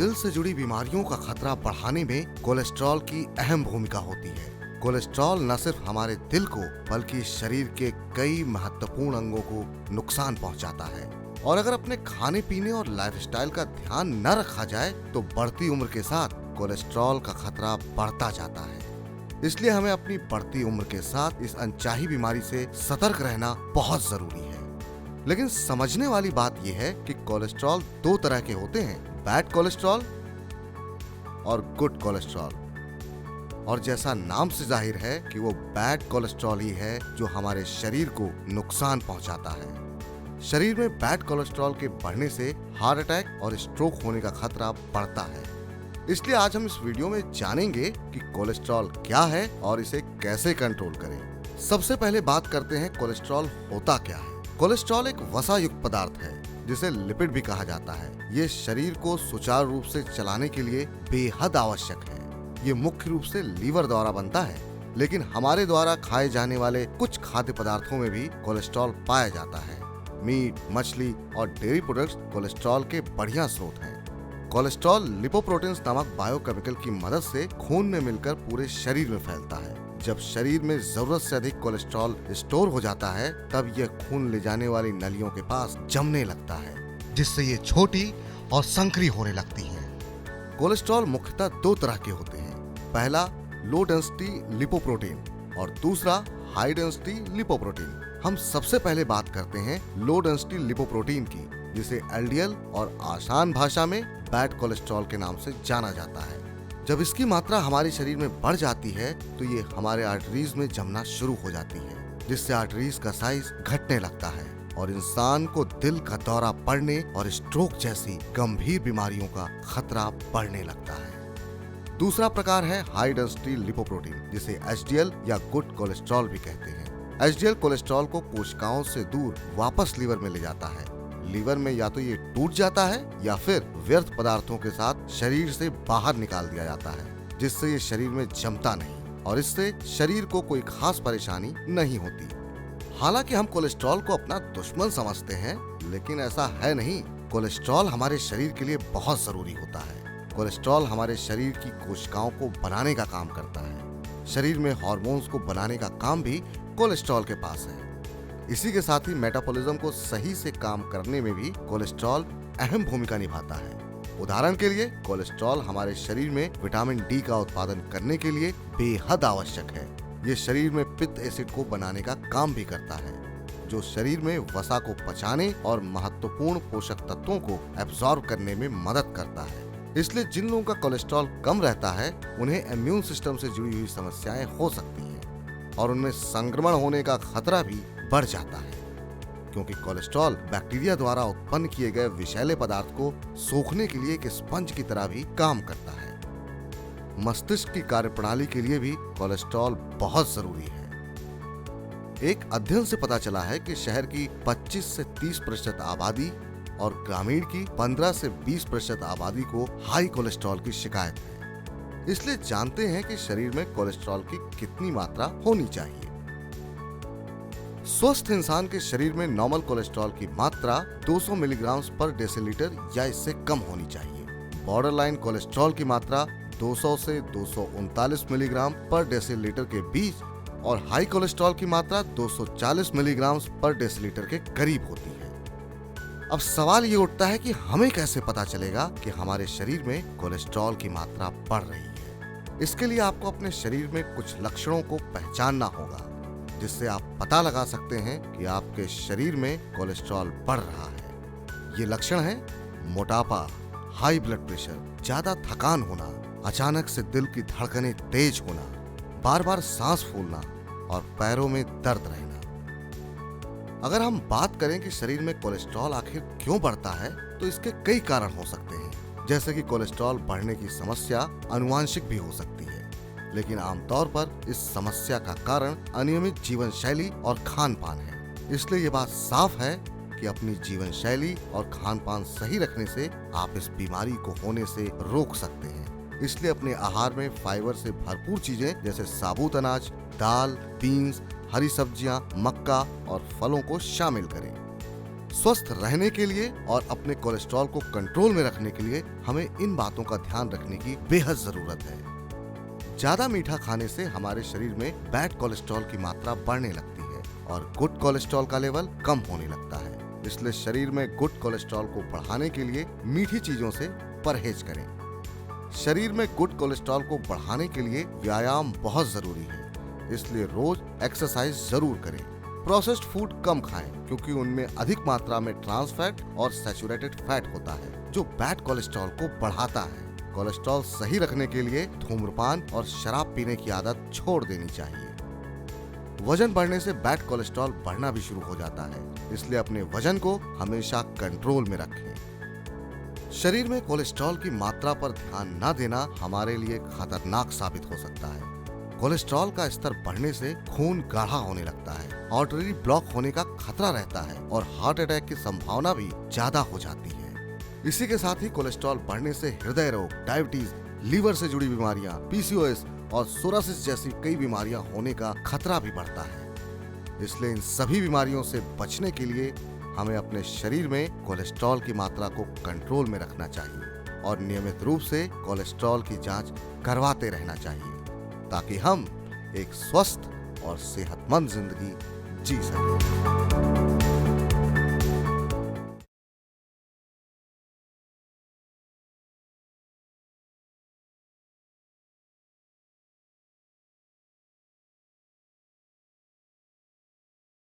दिल से जुड़ी बीमारियों का खतरा बढ़ाने में कोलेस्ट्रॉल की अहम भूमिका होती है। कोलेस्ट्रॉल न सिर्फ हमारे दिल को बल्कि शरीर के कई महत्वपूर्ण अंगों को नुकसान पहुंचाता है और अगर अपने खाने पीने और लाइफस्टाइल का ध्यान न रखा जाए तो बढ़ती उम्र के साथ कोलेस्ट्रॉल का खतरा बढ़ता जाता है। इसलिए हमें अपनी बढ़ती उम्र के साथ इस अनचाही बीमारी से सतर्क रहना बहुत जरूरी है। लेकिन समझने वाली बात यह है कि कोलेस्ट्रॉल दो तरह के होते हैं, बैड कोलेस्ट्रॉल और गुड कोलेस्ट्रॉल। और जैसा नाम से जाहिर है कि वो बैड कोलेस्ट्रॉल ही है जो हमारे शरीर को नुकसान पहुंचाता है। शरीर में बैड कोलेस्ट्रॉल के बढ़ने से हार्ट अटैक और स्ट्रोक होने का खतरा बढ़ता है। इसलिए आज हम इस वीडियो में जानेंगे कि कोलेस्ट्रॉल क्या है और इसे कैसे कंट्रोल करें। सबसे पहले बात करते हैं कोलेस्ट्रॉल होता क्या है। कोलेस्ट्रॉल एक वसा युक्त पदार्थ है जिसे लिपिड भी कहा जाता है। ये शरीर को सुचारू रूप से चलाने के लिए बेहद आवश्यक है। ये मुख्य रूप से लीवर द्वारा बनता है, लेकिन हमारे द्वारा खाए जाने वाले कुछ खाद्य पदार्थों में भी कोलेस्ट्रॉल पाया जाता है। मीट, मछली और डेयरी प्रोडक्ट्स कोलेस्ट्रॉल के बढ़िया स्रोत हैं। कोलेस्ट्रॉल लिपोप्रोटीन्स नामक बायोकेमिकल की मदद से खून में मिलकर पूरे शरीर में फैलता है। जब शरीर में जरूरत से अधिक कोलेस्ट्रॉल स्टोर हो जाता है तब यह खून ले जाने वाली नलियों के पास जमने लगता है, जिससे ये छोटी और संकरी होने लगती हैं। कोलेस्ट्रॉल मुख्यतः दो तरह के होते हैं, पहला लो डेंसिटी लिपोप्रोटीन और दूसरा हाई डेंसिटी लिपोप्रोटीन। हम सबसे पहले बात करते हैं लो डेंसिटी लिपोप्रोटीन की, जिसे एलडीएल और आसान भाषा में बैड कोलेस्ट्रॉल के नाम से जाना जाता है। जब इसकी मात्रा हमारे शरीर में बढ़ जाती है तो ये हमारे आर्टरीज में जमना शुरू हो जाती है, जिससे आर्टरीज का साइज घटने लगता है और इंसान को दिल का दौरा पड़ने और स्ट्रोक जैसी गंभीर बीमारियों का खतरा बढ़ने लगता है। दूसरा प्रकार है हाई डेंसिटी लिपोप्रोटीन, जिसे एचडीएल या गुड कोलेस्ट्रॉल भी कहते हैं। एचडीएल कोलेस्ट्रॉल को कोशिकाओं से दूर वापस लीवर में ले जाता है। लीवर में या तो ये टूट जाता है या फिर व्यर्थ पदार्थों के साथ शरीर से बाहर निकाल दिया जाता है, जिससे ये शरीर में जमता नहीं और इससे शरीर को कोई खास परेशानी नहीं होती। हालांकि हम कोलेस्ट्रॉल को अपना दुश्मन समझते हैं, लेकिन ऐसा है नहीं। कोलेस्ट्रॉल हमारे शरीर के लिए बहुत जरूरी होता है। कोलेस्ट्रॉल हमारे शरीर की कोशिकाओं को बनाने का काम करता है। शरीर में हार्मोन्स को बनाने का काम भी कोलेस्ट्रॉल के पास है। इसी के साथ ही मेटाबॉलिज्म को सही से काम करने में भी कोलेस्ट्रॉल अहम भूमिका निभाता है। उदाहरण के लिए कोलेस्ट्रॉल हमारे शरीर में विटामिन डी का उत्पादन करने के लिए बेहद आवश्यक है। ये शरीर में पित्त एसिड को बनाने का काम भी करता है, जो शरीर में वसा को पचाने और महत्वपूर्ण पोषक तत्वों को एब्जॉर्ब करने में मदद करता है। इसलिए जिन लोगों का कोलेस्ट्रॉल कम रहता है उन्हें इम्यून सिस्टम से जुड़ी हुई समस्याएं हो सकती हैं और उनमें संक्रमण होने का खतरा भी बढ़ जाता है, क्योंकि कोलेस्ट्रॉल बैक्टीरिया द्वारा उत्पन्न किए गए विषैले पदार्थ को सोखने के लिए एक स्पंज की तरह भी काम करता है। मस्तिष्क की कार्यप्रणाली के लिए भी कोलेस्ट्रॉल बहुत जरूरी है। एक अध्ययन से पता चला है कि शहर की 25 से 30% आबादी और ग्रामीण की 15 से 20% आबादी को हाई कोलेस्ट्रॉल की शिकायत है। इसलिए जानते हैं कि शरीर में कोलेस्ट्रॉल की कितनी मात्रा होनी चाहिए। स्वस्थ इंसान के शरीर में नॉर्मल कोलेस्ट्रॉल की मात्रा 200 मिलीग्राम पर डेसीलीटर या इससे कम होनी चाहिए। बॉर्डरलाइन कोलेस्ट्रॉल की मात्रा 200 से 239 मिलीग्राम पर डेसीलीटर के बीच और हाई कोलेस्ट्रॉल की मात्रा 240 मिलीग्राम पर डेसीलीटर के करीब होती है। अब सवाल ये उठता है कि हमें कैसे पता चलेगा कि हमारे शरीर में कोलेस्ट्रॉल की मात्रा बढ़ रही है। इसके लिए आपको अपने शरीर में कुछ लक्षणों को पहचानना होगा, जिससे आप पता लगा सकते हैं कि आपके शरीर में कोलेस्ट्रॉल बढ़ रहा है। ये लक्षण है मोटापा, हाई ब्लड प्रेशर, ज्यादा थकान होना, अचानक से दिल की धड़कनें तेज होना, बार बार सांस फूलना और पैरों में दर्द रहना। अगर हम बात करें कि शरीर में कोलेस्ट्रॉल आखिर क्यों बढ़ता है, तो इसके कई कारण हो सकते हैं। जैसे कि कोलेस्ट्रॉल बढ़ने की समस्या आनुवांशिक भी हो सकती है, लेकिन आमतौर पर इस समस्या का कारण अनियमित जीवन शैली और खान पान है। इसलिए ये बात साफ है कि अपनी जीवन शैली और खान पान सही रखने से आप इस बीमारी को होने से रोक सकते हैं। इसलिए अपने आहार में फाइबर से भरपूर चीजें जैसे साबुत अनाज, दाल, बीन्स, हरी सब्जियां, मक्का और फलों को शामिल करें। स्वस्थ रहने के लिए और अपने कोलेस्ट्रॉल को कंट्रोल में रखने के लिए हमें इन बातों का ध्यान रखने की बेहद जरूरत है। ज्यादा मीठा खाने से हमारे शरीर में बैड कोलेस्ट्रॉल की मात्रा बढ़ने लगती है और गुड कोलेस्ट्रॉल का लेवल कम होने लगता है। इसलिए शरीर में गुड कोलेस्ट्रॉल को बढ़ाने के लिए मीठी चीजों से परहेज करें। शरीर में गुड कोलेस्ट्रॉल को बढ़ाने के लिए व्यायाम बहुत जरूरी है, इसलिए रोज एक्सरसाइज जरूर करें। प्रोसेस्ड फूड कम खाएं क्योंकि उनमें अधिक मात्रा में ट्रांस फैट और सैचुरेटेड फैट होता है जो बैड कोलेस्ट्रॉल को बढ़ाता है। कोलेस्ट्रॉल सही रखने के लिए धूम्रपान और शराब पीने की आदत छोड़ देनी चाहिए। वजन बढ़ने से बैड कोलेस्ट्रॉल बढ़ना भी शुरू हो जाता है, इसलिए अपने वजन को हमेशा कंट्रोल में रखें। शरीर में कोलेस्ट्रॉल की मात्रा पर ध्यान न देना हमारे लिए खतरनाक साबित हो सकता है। कोलेस्ट्रॉल का स्तर बढ़ने से खून गाढ़ा होने लगता है, आर्टरी ब्लॉक होने का खतरा रहता है और हार्ट अटैक की संभावना भी ज्यादा हो जाती है। इसी के साथ ही कोलेस्ट्रॉल बढ़ने से हृदय रोग, डायबिटीज, लीवर से जुड़ी बीमारियां, पीसीओएस और सोरासिस जैसी कई बीमारियां होने का खतरा भी बढ़ता है। इसलिए इन सभी बीमारियों से बचने के लिए हमें अपने शरीर में कोलेस्ट्रॉल की मात्रा को कंट्रोल में रखना चाहिए और नियमित रूप से कोलेस्ट्रॉल की जांच करवाते रहना चाहिए ताकि हम एक स्वस्थ और सेहतमंद जिंदगी जी सकें।